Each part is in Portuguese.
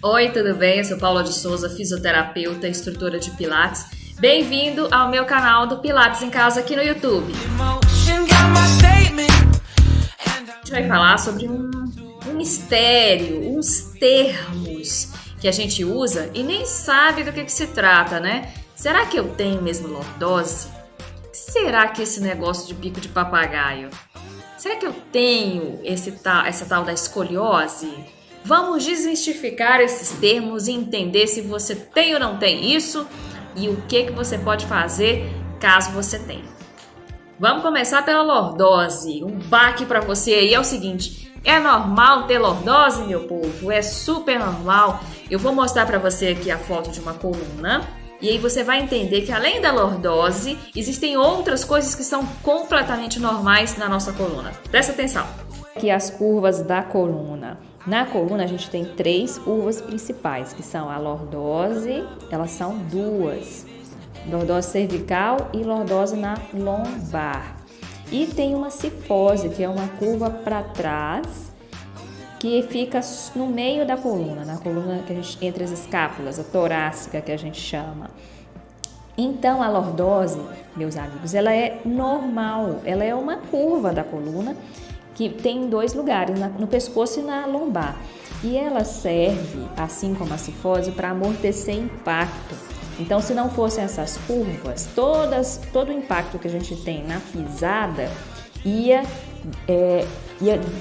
Oi, tudo bem? Eu sou Paula de Souza, fisioterapeuta e instrutora de Pilates. Bem-vindo ao meu canal do Pilates em Casa aqui no YouTube. A gente vai falar sobre um mistério, uns termos que a gente usa e nem sabe do que se trata, né? Será que eu tenho mesmo lordose? Será que esse negócio de bico de papagaio? Será que eu tenho essa tal da escoliose? Vamos desmistificar esses termos e entender se você tem ou não tem isso e o que você pode fazer caso você tenha. Vamos começar pela lordose. Um baque para você aí é o seguinte: é normal ter lordose, meu povo? É super normal. Eu vou mostrar para você aqui a foto de uma coluna e aí você vai entender que além da lordose, existem outras coisas que são completamente normais na nossa coluna. Presta atenção. Aqui as curvas da coluna. Na coluna a gente tem 3 curvas principais, que são a lordose, elas são duas. Lordose cervical e lordose na lombar. E tem uma cifose, que é uma curva para trás, que fica no meio da coluna, na coluna que a gente, entre as escápulas, a torácica que a gente chama. Então a lordose, meus amigos, ela é normal, ela é uma curva da coluna que tem em 2 lugares, no pescoço e na lombar. E ela serve, assim como a cifose, para amortecer impacto. Então, se não fossem essas curvas, todo o impacto que a gente tem na pisada ia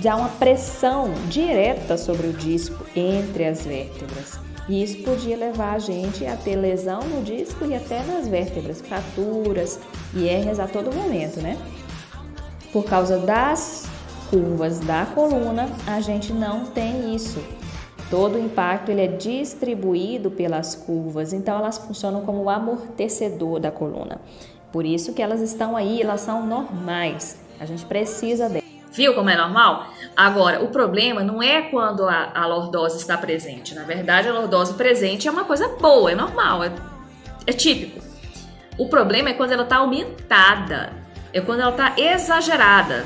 dar uma pressão direta sobre o disco entre as vértebras. E isso podia levar a gente a ter lesão no disco e até nas vértebras, fraturas e hérnias a todo momento, né? Por causa das curvas da coluna, a gente não tem isso. Todo o impacto ele é distribuído pelas curvas, então elas funcionam como o amortecedor da coluna. Por isso que elas estão aí, elas são normais. A gente precisa delas. Viu como é normal? Agora, o problema não é quando a lordose está presente. Na verdade, a lordose presente é uma coisa boa, é normal, é típico. O problema é quando ela está aumentada, é quando ela está exagerada.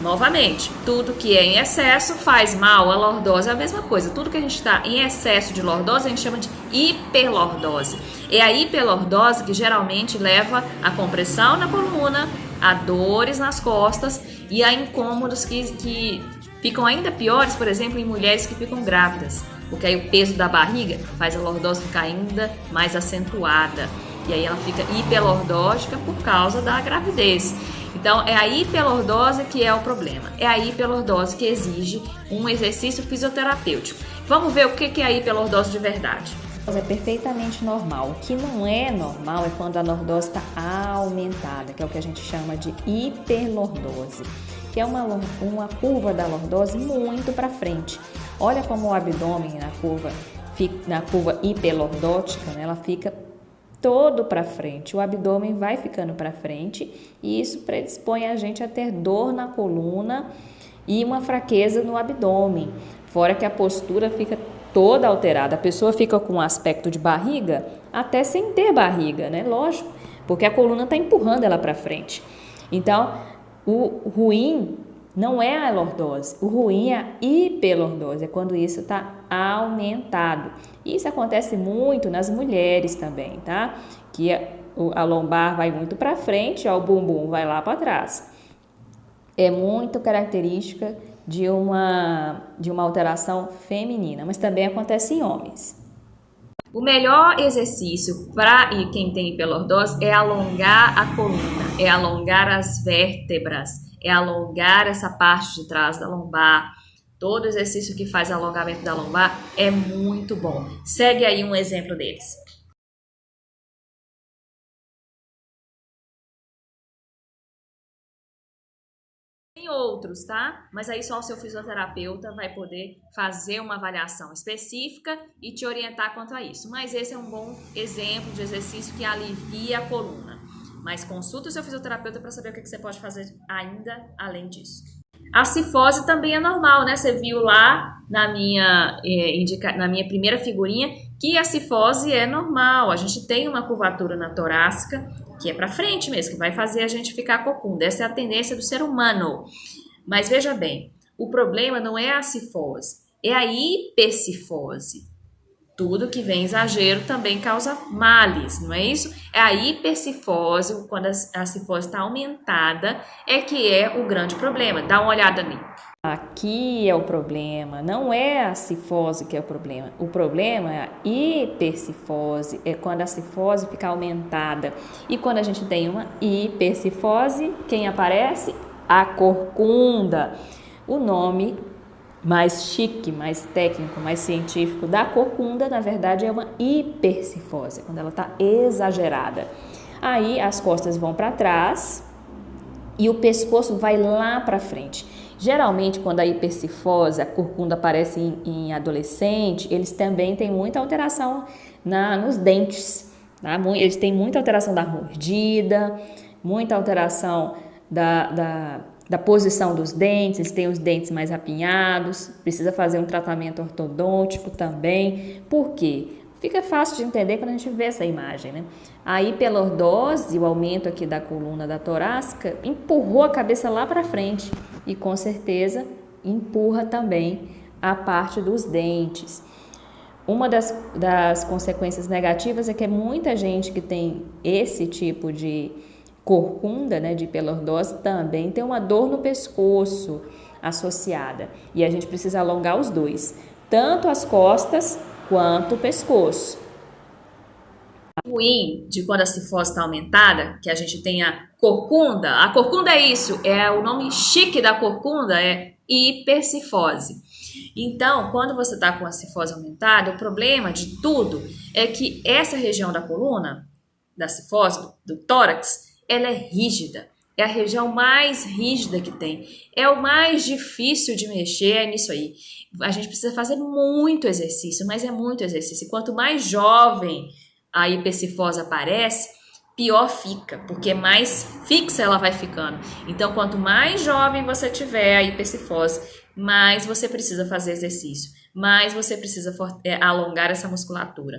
Novamente, tudo que é em excesso faz mal. A lordose é a mesma coisa. Tudo que a gente está em excesso de lordose, a gente chama de hiperlordose. É a hiperlordose que geralmente leva a compressão na coluna, a dores nas costas e a incômodos que ficam ainda piores, por exemplo, em mulheres que ficam grávidas. Porque aí o peso da barriga faz a lordose ficar ainda mais acentuada. E aí ela fica hiperlordótica por causa da gravidez. Então, é a hiperlordose que é o problema. É a hiperlordose que exige um exercício fisioterapêutico. Vamos ver o que é a hiperlordose de verdade. É perfeitamente normal. O que não é normal é quando a lordose está aumentada, que é o que a gente chama de hiperlordose, que é uma curva da lordose muito para frente. Olha como o abdômen na curva hiperlordótica, né, ela fica todo para frente, o abdômen vai ficando para frente e isso predispõe a gente a ter dor na coluna e uma fraqueza no abdômen, fora que a postura fica toda alterada, a pessoa fica com um aspecto de barriga até sem ter barriga, né? Lógico, porque a coluna está empurrando ela para frente. Então, o ruim não é a lordose, o ruim é a hiperlordose, é quando isso está aumentado. Isso acontece muito nas mulheres também, tá? Que a lombar vai muito para frente, ó, o bumbum vai lá para trás. É muito característica de uma alteração feminina, mas também acontece em homens. O melhor exercício para quem tem hiperlordose é alongar a coluna, é alongar as vértebras, é alongar essa parte de trás da lombar. Todo exercício que faz alongamento da lombar é muito bom. Segue aí um exemplo deles. Tem outros, tá? Mas aí só o seu fisioterapeuta vai poder fazer uma avaliação específica e te orientar quanto a isso. Mas esse é um bom exemplo de exercício que alivia a coluna. Mas consulta o seu fisioterapeuta para saber o que você pode fazer ainda além disso. A cifose também é normal, né? Você viu lá na minha primeira figurinha que a cifose é normal. A gente tem uma curvatura na torácica que é para frente mesmo, que vai fazer a gente ficar cocunda. Essa é a tendência do ser humano. Mas veja bem, o problema não é a cifose, é a hipercifose. tudo que vem exagero também causa males, não é isso? É a hipercifose, quando a cifose está aumentada, é que é o grande problema. Dá uma olhada ali. Aqui é o problema, não é a cifose que é o problema. O problema é a hipercifose, é quando a cifose fica aumentada. E quando a gente tem uma hipercifose, quem aparece? A corcunda. O nome mais chique, mais técnico, mais científico da corcunda, na verdade, é uma hipercifose, quando ela está exagerada. Aí as costas vão para trás e o pescoço vai lá para frente. Geralmente, quando a hipercifose, a corcunda aparece em adolescente, eles também têm muita alteração nos dentes. Tá? Eles têm muita alteração da mordida, muita alteração da posição dos dentes, eles têm os dentes mais apinhados, precisa fazer um tratamento ortodôntico também. Por quê? Fica fácil de entender quando a gente vê essa imagem, né? A hiperlordose, o aumento aqui da coluna da torácica, empurrou a cabeça lá para frente e com certeza empurra também a parte dos dentes. Uma das consequências negativas é que muita gente que tem esse tipo de corcunda, né, de hiperlordose, também tem uma dor no pescoço associada. E a gente precisa alongar os dois, tanto as costas quanto o pescoço. Ruim de quando a cifose está aumentada, que a gente tem a corcunda. A corcunda é isso, é o nome chique da corcunda, é hipercifose. Então, quando você está com a cifose aumentada, o problema de tudo é que essa região da coluna, da cifose, do tórax, ela é rígida. É a região mais rígida que tem. É o mais difícil de mexer, é nisso aí. A gente precisa fazer muito exercício, mas é muito exercício. E quanto mais jovem a hipercifose aparece, pior fica, porque mais fixa ela vai ficando. Então, quanto mais jovem você tiver a hipercifose, mais você precisa fazer exercício, mais você precisa alongar essa musculatura.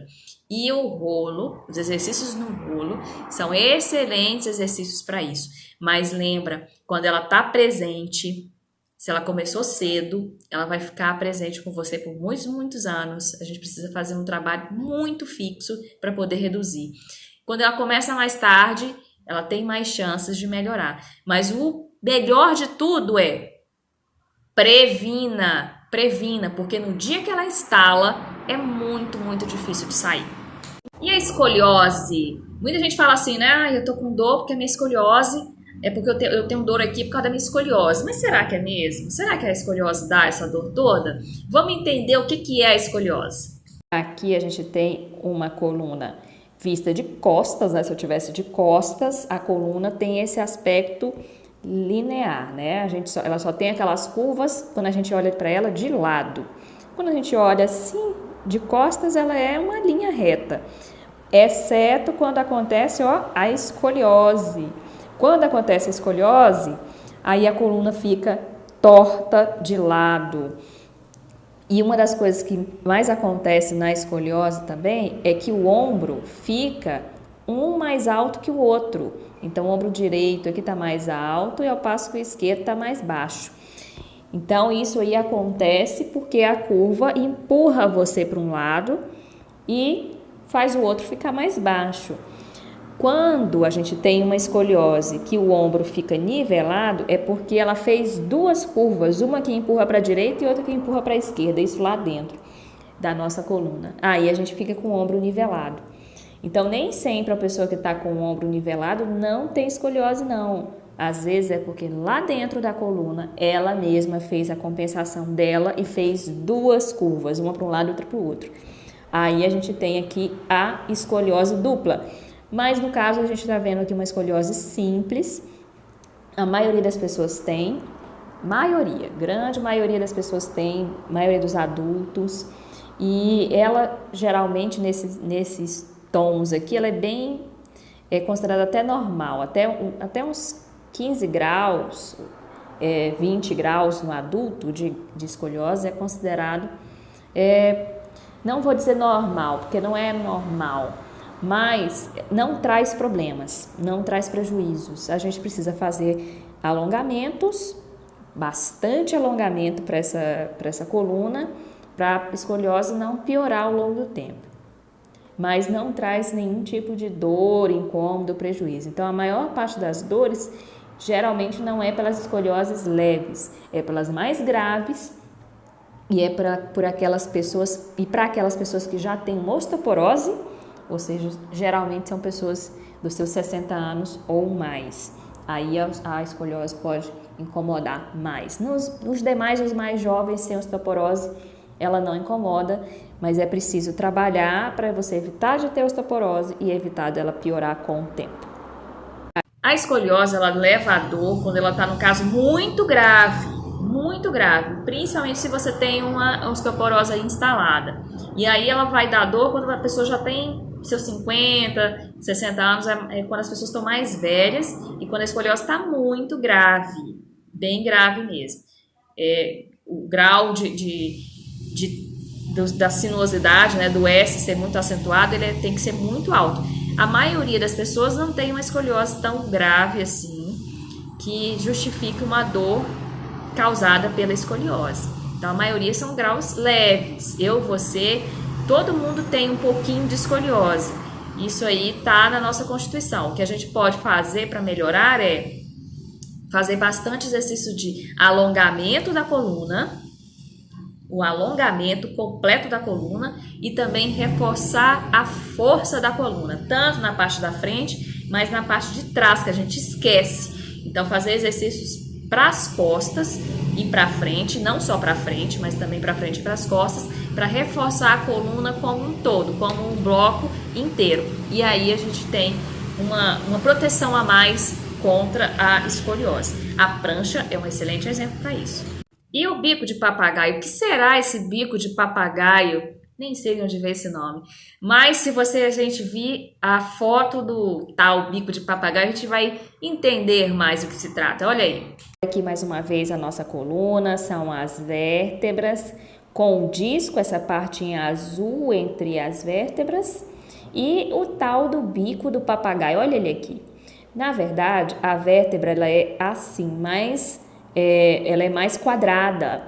E o rolo, os exercícios no rolo, são excelentes exercícios para isso. Mas lembra, quando ela está presente, se ela começou cedo, ela vai ficar presente com você por muitos, muitos anos. A gente precisa fazer um trabalho muito fixo para poder reduzir. Quando ela começa mais tarde, ela tem mais chances de melhorar. Mas o melhor de tudo é previna, porque no dia que ela instala, é muito, muito difícil de sair. E a escoliose? Muita gente fala assim, né? Eu tô com dor porque a minha escoliose é porque eu tenho dor aqui por causa da minha escoliose. Mas será que é mesmo? Será que a escoliose dá essa dor toda? Vamos entender o que é a escoliose. Aqui a gente tem uma coluna vista de costas, né? Se eu tivesse de costas, a coluna tem esse aspecto linear, né? Ela só tem aquelas curvas quando a gente olha para ela de lado. Quando a gente olha assim, de costas, ela é uma linha reta, exceto quando acontece a escoliose. Quando acontece a escoliose, aí a coluna fica torta de lado. E uma das coisas que mais acontece na escoliose também é que o ombro fica um mais alto que o outro. Então, o ombro direito aqui está mais alto e ao passo que o esquerdo está mais baixo. Então, isso aí acontece porque a curva empurra você para um lado e faz o outro ficar mais baixo. Quando a gente tem uma escoliose que o ombro fica nivelado, é porque ela fez duas curvas, uma que empurra para a direita e outra que empurra para a esquerda, isso lá dentro da nossa coluna. Aí a gente fica com o ombro nivelado. Então, nem sempre a pessoa que está com o ombro nivelado não tem escoliose, não. Às vezes é porque lá dentro da coluna, ela mesma fez a compensação dela e fez duas curvas, uma para um lado e outra para o outro. Aí a gente tem aqui a escoliose dupla. Mas no caso a gente está vendo aqui uma escoliose simples, a maioria das pessoas tem, grande maioria das pessoas tem, maioria dos adultos, e ela geralmente nesses tons aqui, ela é considerada até normal, até uns 15 graus, 20 graus no adulto de escoliose é considerado, não vou dizer normal, porque não é normal, mas não traz problemas, não traz prejuízos. A gente precisa fazer alongamentos, bastante alongamento para essa coluna, para a escoliose não piorar ao longo do tempo. Mas não traz nenhum tipo de dor, incômodo, prejuízo. Então, a maior parte das dores geralmente não é pelas escolioses leves, é pelas mais graves e é por aquelas pessoas e para aquelas pessoas que já têm uma osteoporose, ou seja, geralmente são pessoas dos seus 60 anos ou mais. Aí a escoliose pode incomodar mais. Nos demais, os mais jovens sem osteoporose, ela não incomoda, mas é preciso trabalhar para você evitar de ter osteoporose e evitar dela piorar com o tempo. A escoliose, ela leva a dor quando ela está no caso muito grave, principalmente se você tem uma osteoporose instalada. E aí ela vai dar dor quando a pessoa já tem seus 50, 60 anos, é quando as pessoas estão mais velhas e quando a escoliose está muito grave, bem grave mesmo. O grau da sinuosidade, né, do S ser muito acentuado, ele tem que ser muito alto. A maioria das pessoas não tem uma escoliose tão grave assim, que justifique uma dor causada pela escoliose. Então, a maioria são graus leves. Você, todo mundo tem um pouquinho de escoliose. Isso aí tá na nossa Constituição. O que a gente pode fazer para melhorar é fazer bastante exercício de alongamento da coluna, o alongamento completo da coluna e também reforçar a força da coluna, tanto na parte da frente, mas na parte de trás, que a gente esquece. Então, fazer exercícios para as costas e para frente, não só para frente, mas também para frente e para as costas, para reforçar a coluna como um todo, como um bloco inteiro. E aí a gente tem uma proteção a mais contra a escoliose. A prancha é um excelente exemplo para isso. E o bico de papagaio? O que será esse bico de papagaio? Nem sei de onde veio esse nome. Mas se a gente vir a foto do tal bico de papagaio, a gente vai entender mais do que se trata. Olha aí. Aqui mais uma vez a nossa coluna, são as vértebras com o disco, essa partinha azul entre as vértebras e o tal do bico do papagaio. Olha ele aqui. Na verdade, a vértebra ela é assim, mas ela é mais quadrada.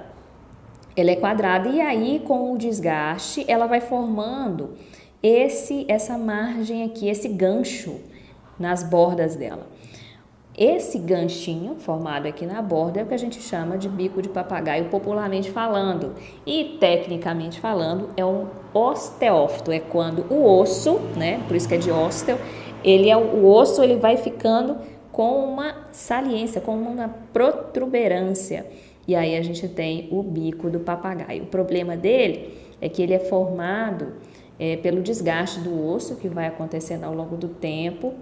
Ela é quadrada e aí com o desgaste ela vai formando essa margem aqui, esse gancho nas bordas dela. Esse ganchinho formado aqui na borda é o que a gente chama de bico de papagaio, popularmente falando. E tecnicamente falando, é um osteófito, é quando o osso, né, por isso que é de ósteo, o osso ele vai ficando com uma saliência, com uma protuberância. E aí a gente tem o bico do papagaio. O problema dele é que ele é formado pelo desgaste do osso que vai acontecendo ao longo do tempo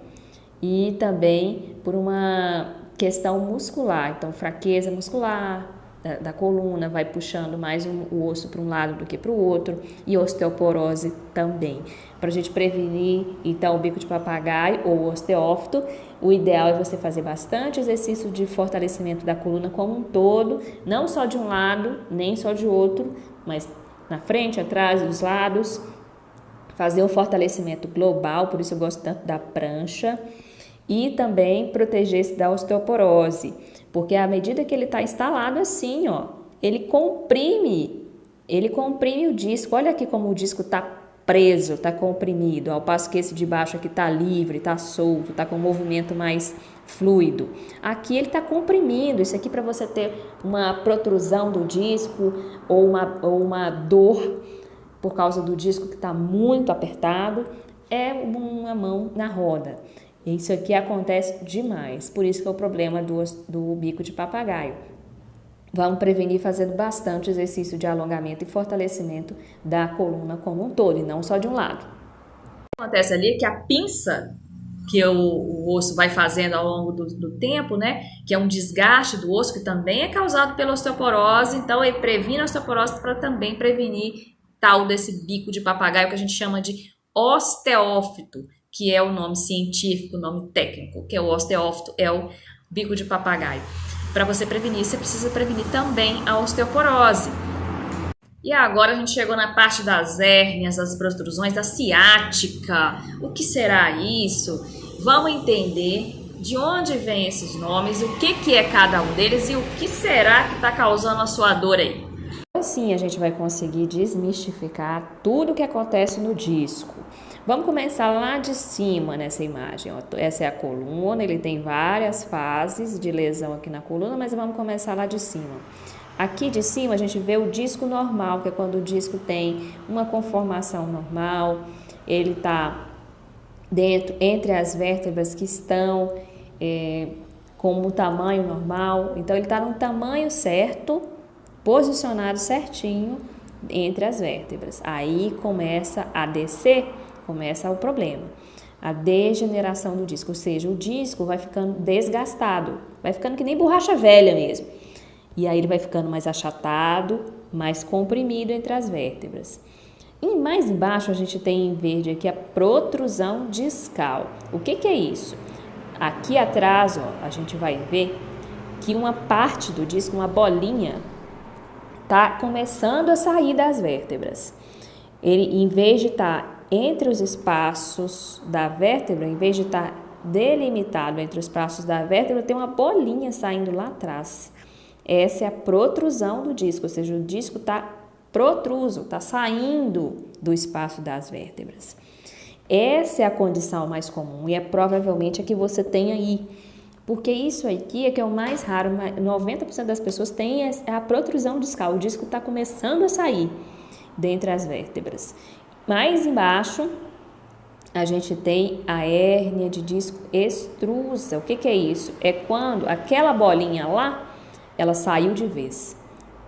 e também por uma questão muscular. Então, fraqueza muscular da coluna vai puxando mais o osso para um lado do que para o outro e osteoporose também. Para a gente prevenir, então, o bico de papagaio ou osteófito, o ideal é você fazer bastante exercício de fortalecimento da coluna como um todo, não só de um lado, nem só de outro, mas na frente, atrás, dos lados, fazer um fortalecimento global, por isso eu gosto tanto da prancha, e também proteger-se da osteoporose, porque à medida que ele está instalado assim, ó, ele comprime o disco. Olha aqui como o disco está preso, está comprimido, ao passo que esse de baixo aqui está livre, está solto, está com um movimento mais fluido. Aqui ele está comprimindo. Isso aqui para você ter uma protrusão do disco ou uma dor por causa do disco que está muito apertado, é uma mão na roda. Isso aqui acontece demais, por isso que é o problema do bico de papagaio. Vamos prevenir fazendo bastante exercício de alongamento e fortalecimento da coluna como um todo, e não só de um lado. O que acontece ali é que a pinça que o osso vai fazendo ao longo do tempo, né, que é um desgaste do osso, que também é causado pela osteoporose, então ele previne a osteoporose para também prevenir tal desse bico de papagaio que a gente chama de osteófito, que é o nome científico, o nome técnico, que é o osteófito, é o bico de papagaio. Para você prevenir, você precisa prevenir também a osteoporose. E agora a gente chegou na parte das hérnias, das protrusões, da ciática. O que será isso? Vamos entender de onde vêm esses nomes, o que é cada um deles e o que será que está causando a sua dor aí. assim a gente vai conseguir desmistificar tudo o que acontece no disco. Vamos começar lá de cima nessa imagem. Essa é a coluna, ele tem várias fases de lesão aqui na coluna, mas vamos começar lá de cima. Aqui de cima a gente vê o disco normal, que é quando o disco tem uma conformação normal, ele está dentro, entre as vértebras que estão com o tamanho normal. Então ele está no tamanho certo, posicionado certinho entre as vértebras. Aí começa a descer, começa o problema. A degeneração do disco, ou seja, o disco vai ficando desgastado, vai ficando que nem borracha velha mesmo. E aí ele vai ficando mais achatado, mais comprimido entre as vértebras. E mais embaixo a gente tem em verde aqui a protrusão discal. O que é isso? Aqui atrás, ó, a gente vai ver que uma parte do disco, uma bolinha, está começando a sair das vértebras. Ele, em vez de estar entre os espaços da vértebra, em vez de estar delimitado entre os espaços da vértebra, tem uma bolinha saindo lá atrás. Essa é a protrusão do disco, ou seja, o disco está protruso, está saindo do espaço das vértebras. Essa é a condição mais comum e é provavelmente a que você tem aí. Porque isso aqui é que é o mais raro, 90% das pessoas têm a protrusão discal, o disco está começando a sair dentre as vértebras. Mais embaixo, a gente tem a hérnia de disco extrusa. O que é isso? É quando aquela bolinha lá, ela saiu de vez.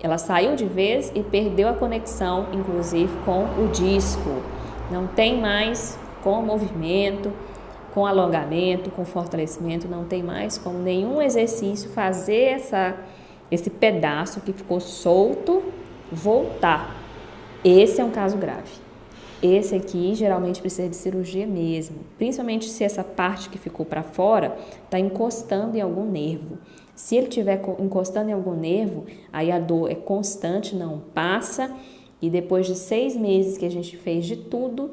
Ela saiu de vez e perdeu a conexão, inclusive, com o disco. Não tem mais com movimento, com alongamento, com fortalecimento, não tem mais como nenhum exercício fazer esse pedaço que ficou solto voltar. Esse é um caso grave. Esse aqui geralmente precisa de cirurgia mesmo, principalmente se essa parte que ficou para fora está encostando em algum nervo. Se ele estiver encostando em algum nervo, aí a dor é constante, não passa, e depois de 6 meses que a gente fez de tudo,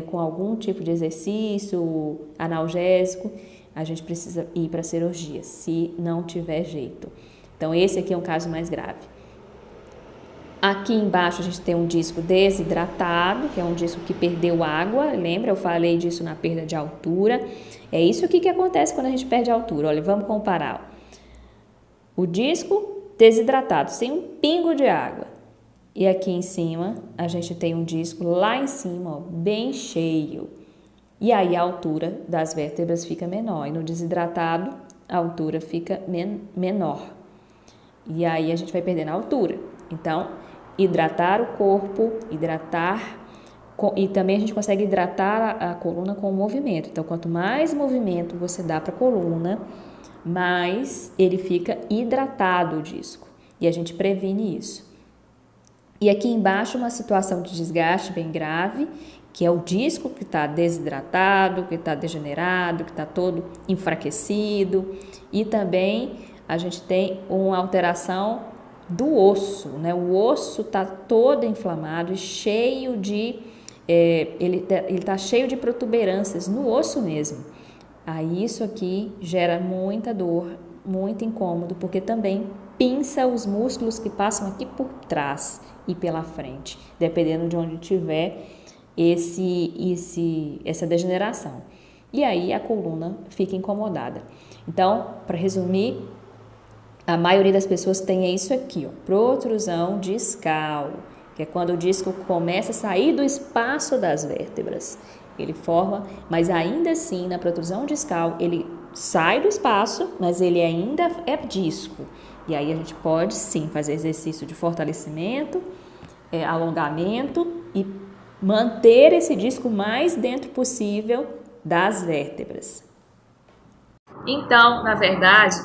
com algum tipo de exercício analgésico, a gente precisa ir para a cirurgia, se não tiver jeito. Então, esse aqui é um caso mais grave. Aqui embaixo a gente tem um disco desidratado, que é um disco que perdeu água. Lembra? Eu falei disso na perda de altura. É isso aqui que acontece quando a gente perde altura. Olha, vamos comparar. O disco desidratado, sem um pingo de água. E aqui em cima, a gente tem um disco lá em cima, ó, bem cheio. E aí a altura das vértebras fica menor. E no desidratado, a altura fica menor. E aí a gente vai perdendo a altura. Então, hidratar o corpo, e também a gente consegue hidratar a coluna com o movimento. Então, quanto mais movimento você dá para a coluna, mais ele fica hidratado o disco. E a gente previne isso. E aqui embaixo uma situação de desgaste bem grave, que é o disco que está desidratado, que está degenerado, que está todo enfraquecido. E também a gente tem uma alteração do osso, né? O osso está todo inflamado e cheio de... ele está cheio de protuberâncias no osso mesmo. Aí isso aqui gera muita dor, muito incômodo, porque também pinça os músculos que passam aqui por trás e pela frente, dependendo de onde tiver essa degeneração. E aí a coluna fica incomodada. Então, para resumir, a maioria das pessoas tem isso aqui, ó, protrusão discal, que é quando o disco começa a sair do espaço das vértebras. Ele forma, mas ainda assim, na protrusão discal, ele sai do espaço, mas ele ainda é disco. E aí a gente pode sim fazer exercício de fortalecimento, alongamento e manter esse disco mais dentro possível das vértebras. Então, na verdade,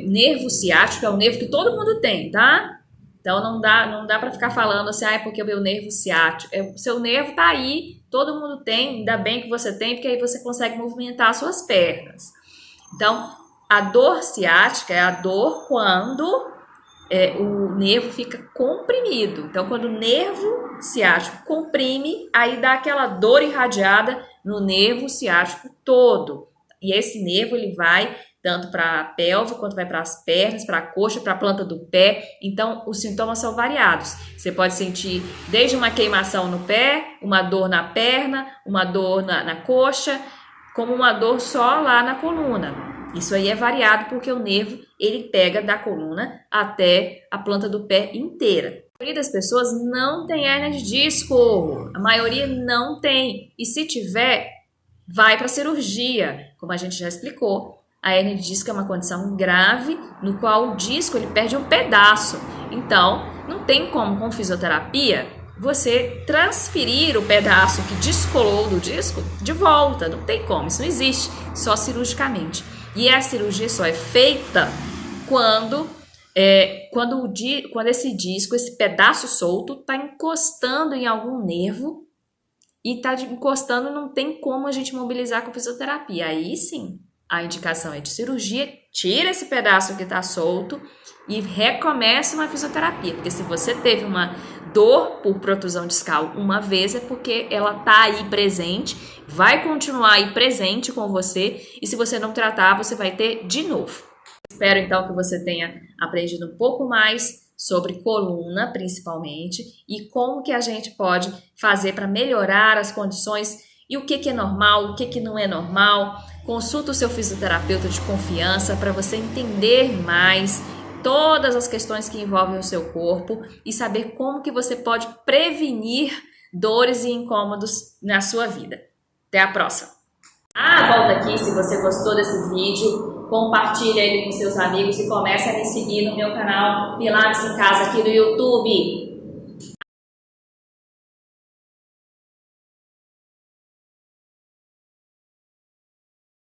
nervo ciático é o nervo que todo mundo tem, tá? Então não dá para ficar falando assim, é porque o meu nervo ciático. O seu nervo tá aí, todo mundo tem, ainda bem que você tem, porque aí você consegue movimentar as suas pernas. Então, a dor ciática é a dor quando o nervo fica comprimido. Então, quando o nervo ciático comprime, aí dá aquela dor irradiada no nervo ciático todo. E esse nervo ele vai tanto para a pelve, quanto vai para as pernas, para a coxa, para a planta do pé. Então, os sintomas são variados. Você pode sentir desde uma queimação no pé, uma dor na perna, uma dor na coxa, como uma dor só lá na coluna. Isso aí é variado porque o nervo, ele pega da coluna até a planta do pé inteira. A maioria das pessoas não tem hérnia de disco. A maioria não tem. E se tiver, vai para cirurgia, como a gente já explicou. A hérnia de disco é uma condição grave no qual o disco ele perde um pedaço. Então, não tem como com fisioterapia você transferir o pedaço que descolou do disco de volta. Não tem como, isso não existe, só cirurgicamente. E a cirurgia só é feita quando esse disco, esse pedaço solto, está encostando em algum nervo e está encostando, não tem como a gente mobilizar com fisioterapia. Aí sim, a indicação é de cirurgia, tira esse pedaço que está solto e recomeça uma fisioterapia. Porque se você teve uma dor por protusão discal uma vez, é porque ela está aí presente, vai continuar aí presente com você, e se você não tratar, você vai ter de novo. Espero então que você tenha aprendido um pouco mais sobre coluna, principalmente, e como que a gente pode fazer para melhorar as condições e o que é normal, o que não é normal. Consulta o seu fisioterapeuta de confiança para você entender mais todas as questões que envolvem o seu corpo e saber como que você pode prevenir dores e incômodos na sua vida. Até a próxima! Volta aqui se você gostou desse vídeo, compartilha ele com seus amigos e começa a me seguir no meu canal Pilates em Casa aqui no YouTube.